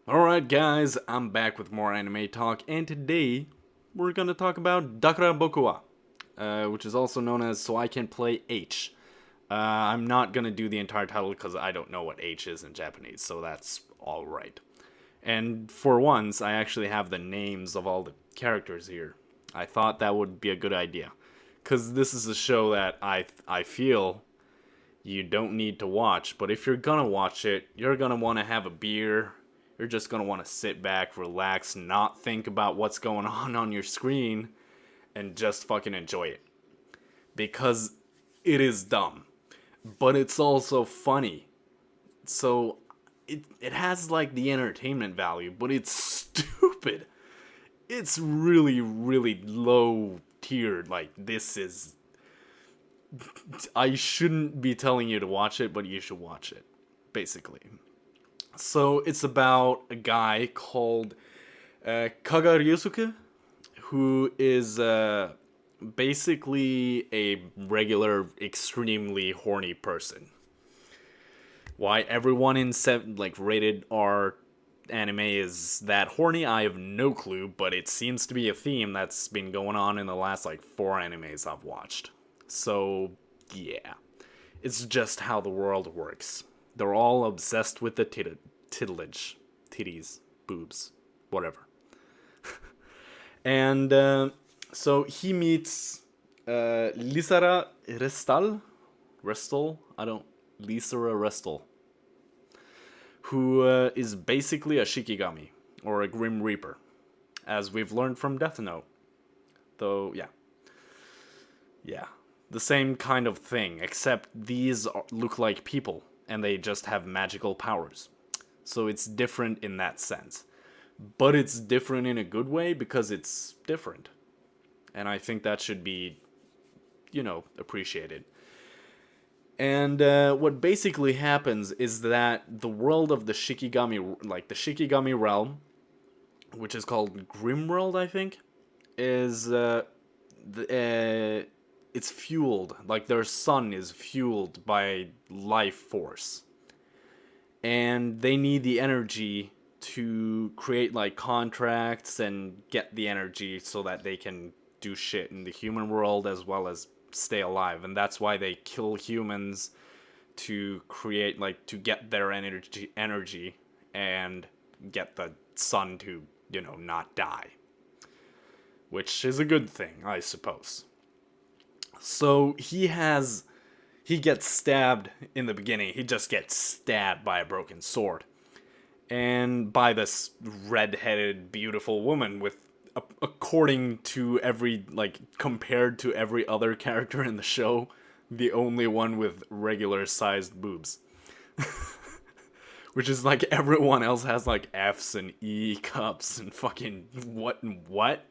Alright guys, I'm back with more anime talk, and today we're gonna talk about Dakara Boku, which is also known as So I Can Play H. I'm not gonna do the entire title because I don't know what H is in Japanese, so that's alright. And for once, I actually have the names of all the characters here. I thought that would be a good idea. Because this is a show that I feel you don't need to watch, but if you're gonna watch it, you're gonna want to have a beer. You're just gonna want to sit back, relax, not think about what's going on your screen, and just fucking enjoy it. Because it is dumb, but it's also funny. So it has like the entertainment value, but it's stupid. It's really low tiered. Like this is I shouldn't be telling you to watch it, but you should watch it, basically. So it's about a guy called Kaga who is basically a regular, extremely horny person. Why everyone in rated R anime is that horny, I have no clue, but it seems to be a theme that's been going on in the last like 4 animes I've watched. So yeah, it's just how the world works. They're all obsessed with the titillage, titties, boobs, whatever. And so he meets Lisara Restal, I don't, Lisara Restal, who is basically a Shikigami, or a Grim Reaper, as we've learned from Death Note. Though, yeah. Yeah. The same kind of thing, except these look like people, and they just have magical powers. So it's different in that sense. But it's different in a good way because it's different. And I think that should be, appreciated. And what basically happens is that the world of the Shikigami, like the Shikigami realm, which is called Grimworld, I think, is it's fueled, like their sun is fueled by life force, and they need the energy to create like contracts and get the energy so that they can do shit in the human world as well as stay alive. And that's why they kill humans to create, like, to get their energy and get the sun to, not die, which is a good thing, I suppose. So he gets stabbed in the beginning. He just gets stabbed by a broken sword, and by this red-headed beautiful woman with, according to every, like, compared to every other character in the show, the only one with regular sized boobs. Which is like everyone else has like F's and E cups and fucking what and what?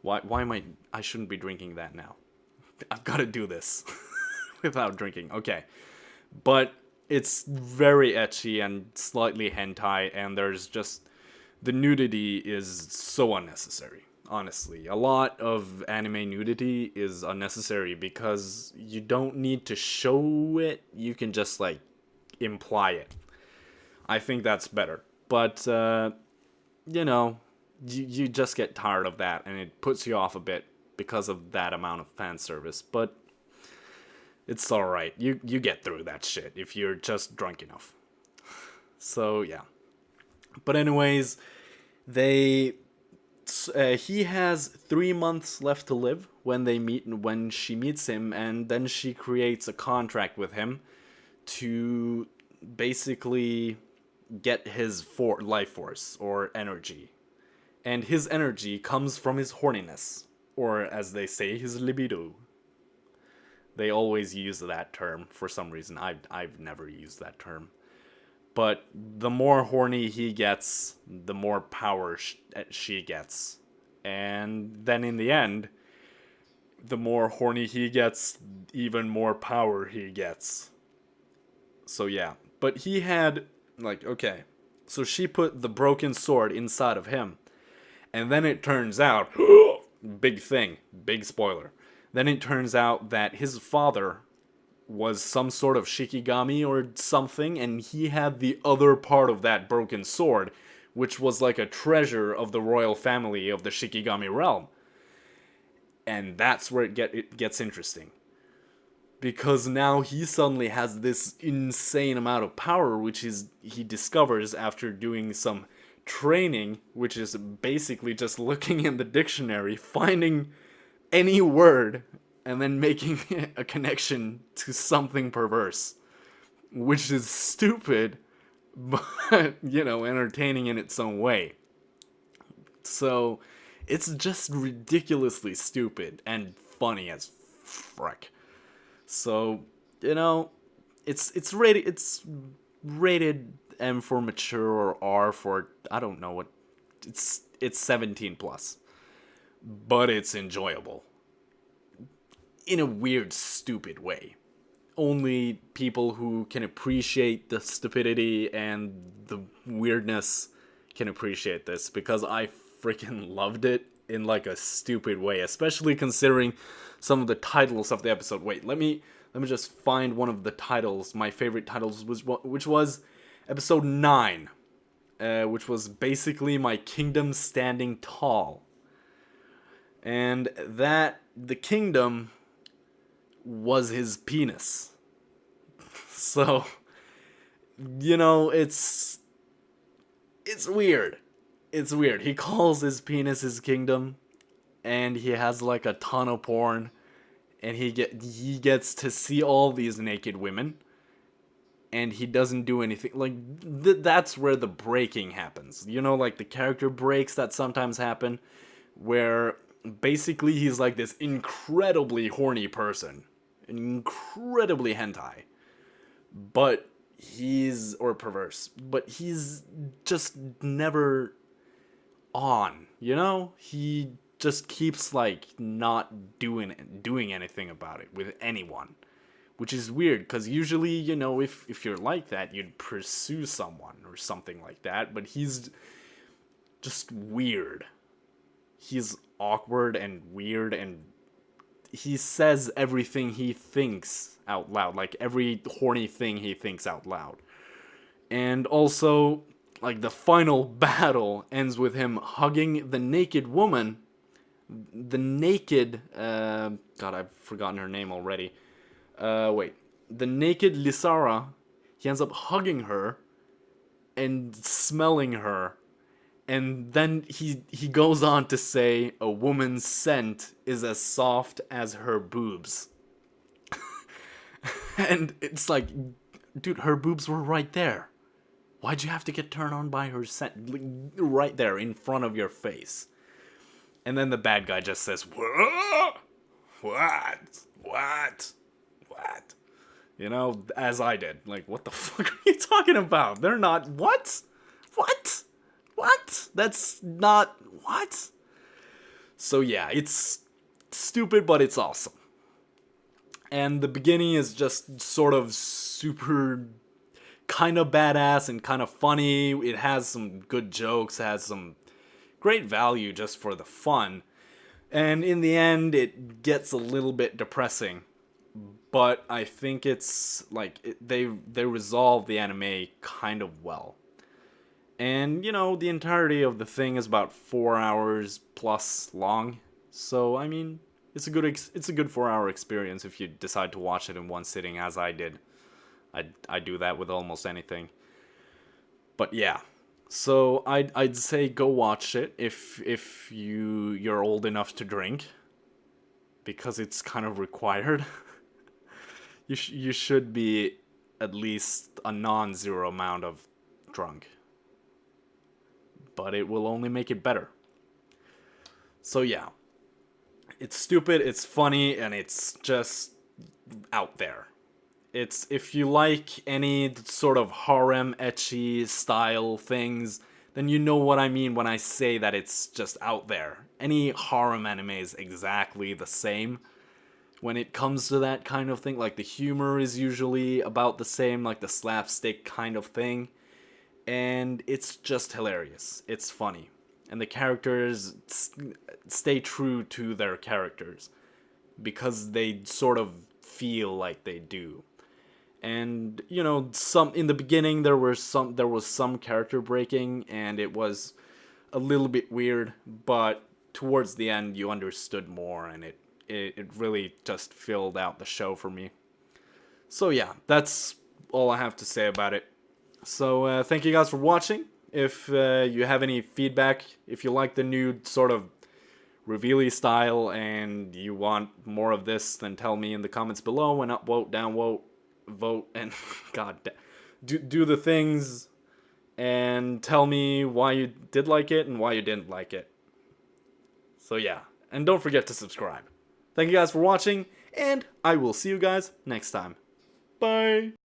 Why am I shouldn't be drinking that now. I've got to do this without drinking. Okay. But it's very ecchi and slightly hentai, and there's just the nudity is so unnecessary. Honestly, a lot of anime nudity is unnecessary because you don't need to show it. You can just like imply it. I think that's better. But you know, you just get tired of that, and it puts you off a bit because of that amount of fan service. But it's all right. You get through that shit if you're just drunk enough. So yeah. But anyways, they he has 3 months left to live when they meet, and when she meets him, and then she creates a contract with him to basically get his life force or energy. And his energy comes from his horniness, or as they say, his libido. They always use that term for some reason. I've never used that term. But the more horny he gets, the more power she gets. And then in the end, the more horny he gets, even more power he gets. So yeah. But he had, like, okay. So she put the broken sword inside of him. And then it turns out, big thing, big spoiler. Then it turns out that his father was some sort of Shikigami or something, and he had the other part of that broken sword, which was like a treasure of the royal family of the Shikigami realm. And that's where it gets interesting. Because now he suddenly has this insane amount of power, which he discovers after doing some training, which is basically just looking in the dictionary, finding any word, and then making a connection to something perverse. Which is stupid, but, entertaining in its own way. So, it's just ridiculously stupid and funny as frick. So, it's rated M for mature or R for, I don't know what, it's 17 plus. But it's enjoyable. In a weird, stupid way. Only people who can appreciate the stupidity and the weirdness can appreciate this, because I freaking loved it in like a stupid way, especially considering some of the titles of the episode. Wait, let me just find one of the titles. My favorite titles which was episode 9, which was basically my kingdom standing tall. And that the kingdom was his penis. So, it's weird. It's weird. He calls his penis his kingdom, and he has like a ton of porn, and he gets to see all these naked women, and he doesn't do anything. Like, that's where the breaking happens. Like the character breaks that sometimes happen, where basically he's like this incredibly horny person, incredibly hentai, but or perverse, but he's just never on, he just keeps like not doing anything about it with anyone, which is weird, because usually, if you're like that, you'd pursue someone or something like that, but he's just weird. He's awkward and weird, and he says everything he thinks out loud, like every horny thing he thinks out loud. And also, like, the final battle ends with him hugging the naked woman, the naked, God, I've forgotten her name already. The naked Lisara, he ends up hugging her and smelling her. And then he goes on to say a woman's scent is as soft as her boobs. And it's like, dude, her boobs were right there. Why'd you have to get turned on by her scent? Like, right there in front of your face. And then the bad guy just says, what? What? As I did. Like, what the fuck are you talking about? They're not, what? That's not, what? So yeah, it's stupid, but it's awesome. And the beginning is just sort of super kind of badass and kind of funny. It has some good jokes, it has some great value just for the fun. And in the end, it gets a little bit depressing. But I think it's like they resolve the anime kind of well. And, the entirety of the thing is about 4 hours plus long. So, I mean, it's a good 4-hour experience if you decide to watch it in one sitting, as I did. I do that with almost anything. But yeah. So, I'd say go watch it if you're old enough to drink. Because it's kind of required. You should be at least a non-zero amount of drunk. But it will only make it better. So yeah. It's stupid, it's funny, and it's just out there. It's, if you like any sort of harem ecchi style things, then you know what I mean when I say that it's just out there. Any harem anime is exactly the same. When it comes to that kind of thing, like the humor is usually about the same, like the slapstick kind of thing. And it's just hilarious. It's funny. And the characters stay true to their characters. Because they sort of feel like they do. And you know, some in the beginning there was some character breaking, and it was a little bit weird, but towards the end you understood more, and it really just filled out the show for me. So yeah, that's all I have to say about it. So thank you guys for watching. If you have any feedback, if you like the new sort of reveal style and you want more of this, then tell me in the comments below, and upvote, downvote, vote, and do the things, and tell me why you did like it and why you didn't like it. So yeah, and don't forget to subscribe. Thank you guys for watching, and I will see you guys next time. Bye!